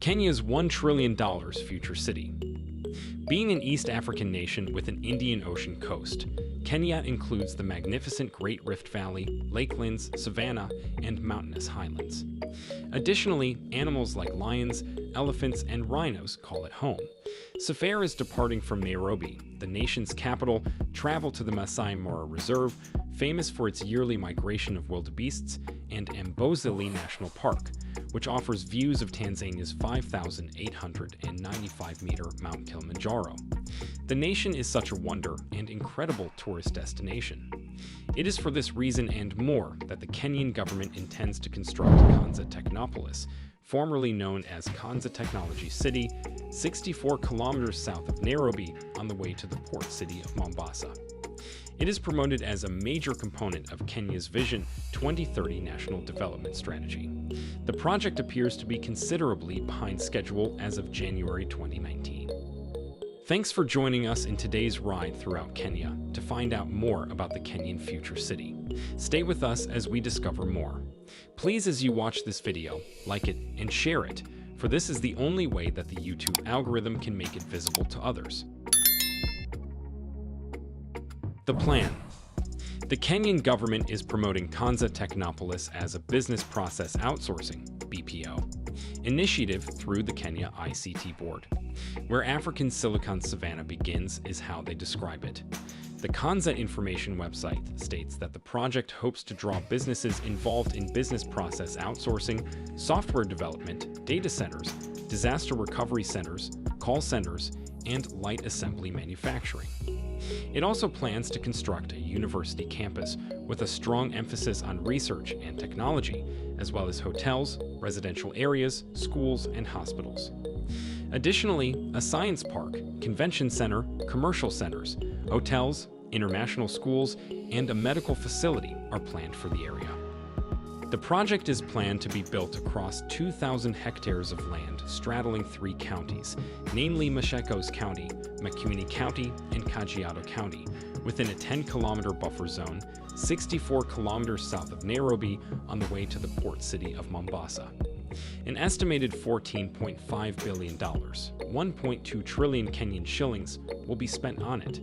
Kenya's $1 trillion future city. Being an East African nation with an Indian Ocean coast, Kenya includes the magnificent Great Rift Valley, lakelands, savanna, and mountainous highlands. Additionally, animals like lions, elephants, and rhinos call it home. Safaris departing from Nairobi, the nation's capital, travel to the Masai Mara Reserve, famous for its yearly migration of wildebeests, and Amboseli National Park, which offers views of Tanzania's 5,895-meter Mount Kilimanjaro. The nation is such a wonder and incredible tourist destination. It is for this reason and more that the Kenyan government intends to construct Konza Technopolis, formerly known as Konza Technology City, 64 kilometers south of Nairobi on the way to the port city of Mombasa. It is promoted as a major component of Kenya's Vision 2030 National Development Strategy. The project appears to be considerably behind schedule as of January 2019. Thanks for joining us in today's ride throughout Kenya to find out more about the Kenyan future city. Stay with us as we discover more. Please, as you watch this video, like it and share it, for this is the only way that the YouTube algorithm can make it visible to others. The plan. The Kenyan government is promoting Konza Technopolis as a business process outsourcing (BPO) initiative through the Kenya ICT Board. Where African Silicon Savannah begins is how they describe it. The Konza information website states that the project hopes to draw businesses involved in business process outsourcing, software development, data centers, disaster recovery centers, call centers, and light assembly manufacturing. It also plans to construct a university campus with a strong emphasis on research and technology, as well as hotels, residential areas, schools, and hospitals. Additionally, a science park, convention center, commercial centers, hotels, international schools, and a medical facility are planned for the area. The project is planned to be built across 2,000 hectares of land straddling 3 counties, namely Machakos County, Makueni County, and Kajiado County, within a 10-kilometer buffer zone, 64 kilometers south of Nairobi on the way to the port city of Mombasa. An estimated $14.5 billion, 1.2 trillion Kenyan shillings, will be spent on it.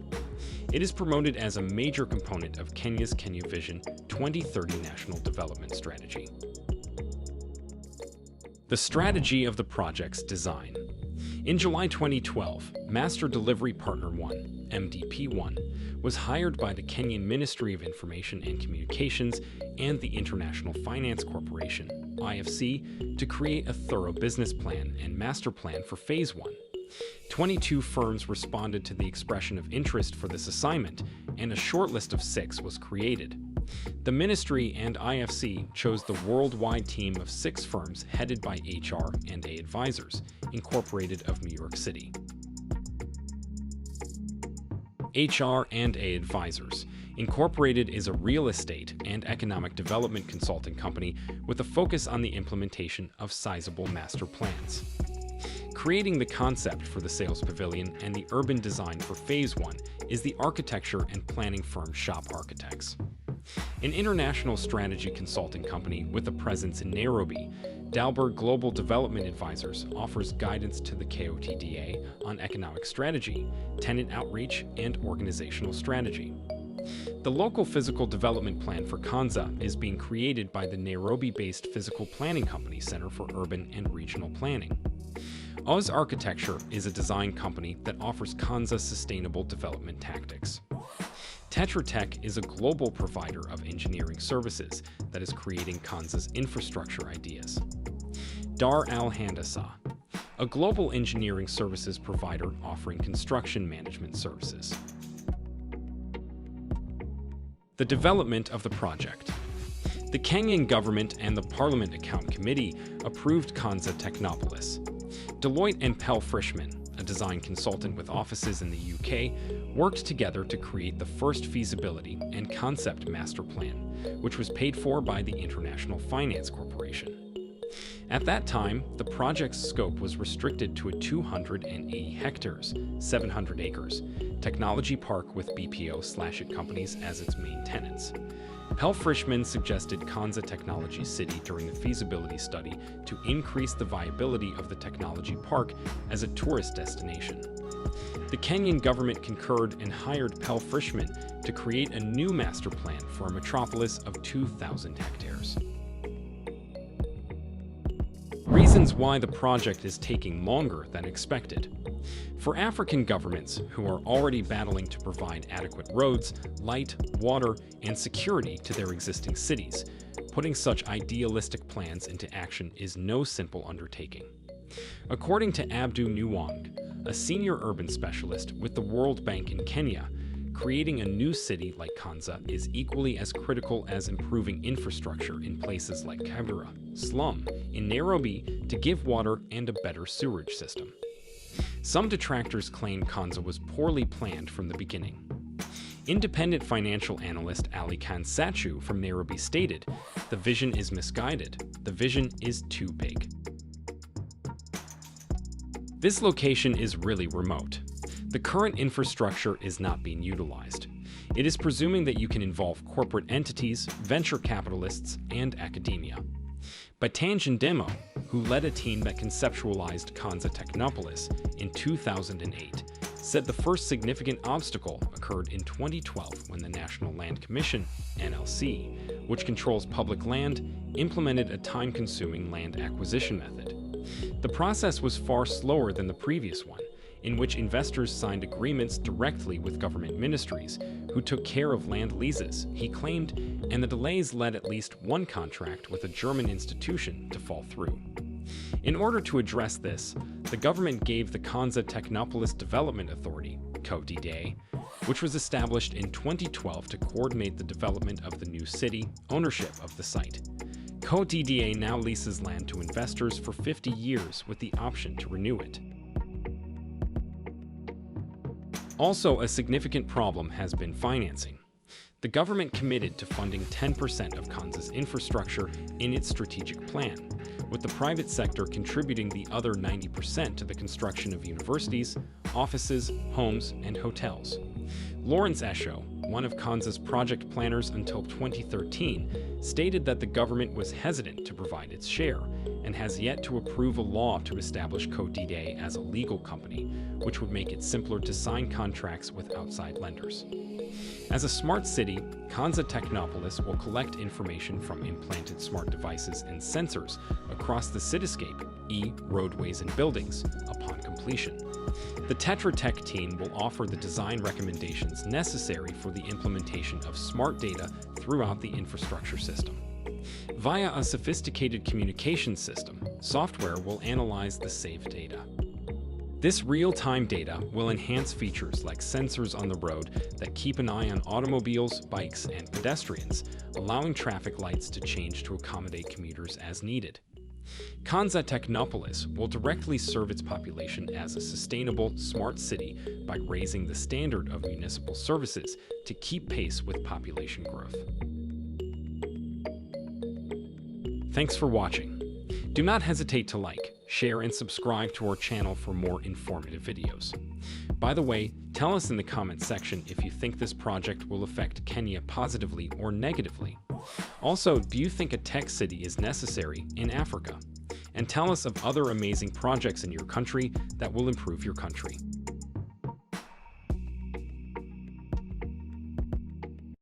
It is promoted as a major component of Kenya's Kenya Vision 2030 National Development Strategy. The strategy of the project's design. In July 2012, Master Delivery Partner 1, MDP-1, was hired by the Kenyan Ministry of Information and Communications and the International Finance Corporation, IFC, to create a thorough business plan and master plan for Phase 1. 22 firms responded to the expression of interest for this assignment, and a shortlist of 6 was created. The ministry and IFC chose the worldwide team of 6 firms headed by HR&A Advisors, Incorporated of New York City. HR&A Advisors, Incorporated is a real estate and economic development consulting company with a focus on the implementation of sizable master plans. Creating the concept for the sales pavilion and the urban design for Phase 1 is the architecture and planning firm Shop Architects. An international strategy consulting company with a presence in Nairobi, Dalberg Global Development Advisors offers guidance to the KOTDA on economic strategy, tenant outreach, and organizational strategy. The local physical development plan for Konza is being created by the Nairobi-based physical planning company Center for Urban and Regional Planning. Oz Architecture is a design company that offers Konza sustainable development tactics. Tetra Tech is a global provider of engineering services that is creating Konza's infrastructure ideas. Dar Al Handasa, a global engineering services provider offering construction management services. The development of the project. The Kenyan government and the Parliament Account Committee approved Konza Technopolis. Deloitte and Pell Frischmann, a design consultant with offices in the UK, worked together to create the first feasibility and concept master plan, which was paid for by the International Finance Corporation. At that time, the project's scope was restricted to a 280 hectares, 700 acres, technology park with BPO/IT companies as its main tenants. Pell Frischmann suggested Kanza Technology City during the feasibility study to increase the viability of the technology park as a tourist destination. The Kenyan government concurred and hired Pell Frischmann to create a new master plan for a metropolis of 2,000 hectares. Reasons why the project is taking longer than expected. For African governments who are already battling to provide adequate roads, light, water, and security to their existing cities, putting such idealistic plans into action is no simple undertaking. According to Abdu Nuwang, a senior urban specialist with the World Bank in Kenya, creating a new city like Kanza is equally as critical as improving infrastructure in places like Kibera, slum, in Nairobi to give water and a better sewerage system. Some detractors claim Kanza was poorly planned from the beginning. Independent financial analyst Ali Khan Sachu from Nairobi stated, "The vision is misguided. The vision is too big." This location is really remote. The current infrastructure is not being utilized. It is presuming that you can involve corporate entities, venture capitalists, and academia. But Tanjan Demo, who led a team that conceptualized Kanza Technopolis in 2008, said the first significant obstacle occurred in 2012 when the National Land Commission, NLC, which controls public land, implemented a time-consuming land acquisition method. The process was far slower than the previous one, in which investors signed agreements directly with government ministries, who took care of land leases, he claimed, and the delays led at least one contract with a German institution to fall through. In order to address this, the government gave the Kanza Technopolis Development Authority, KODIDE, which was established in 2012 to coordinate the development of the new city, ownership of the site. KODIDE now leases land to investors for 50 years with the option to renew it. Also, a significant problem has been financing. The government committed to funding 10% of Kanza's infrastructure in its strategic plan, with the private sector contributing the other 90% to the construction of universities, offices, homes, and hotels. Lawrence Esho, one of Kanza's project planners until 2013, stated that the government was hesitant to provide its share and has yet to approve a law to establish KODIDE as a legal company, which would make it simpler to sign contracts with outside lenders. As a smart city, Kanza Technopolis will collect information from implanted smart devices and sensors across the cityscape, roadways and buildings, upon completion. The Tetra Tech team will offer the design recommendations necessary for the implementation of smart data throughout the infrastructure system. Via a sophisticated communication system, software will analyze the saved data. This real-time data will enhance features like sensors on the road that keep an eye on automobiles, bikes, and pedestrians, allowing traffic lights to change to accommodate commuters as needed. Kanza Technopolis will directly serve its population as a sustainable, smart city by raising the standard of municipal services to keep pace with population growth. Thanks for watching. Do not hesitate to like, share, and subscribe to our channel for more informative videos. By the way, tell us in the comments section if you think this project will affect Kenya positively or negatively. Also, do you think a tech city is necessary in Africa? And tell us of other amazing projects in your country that will improve your country.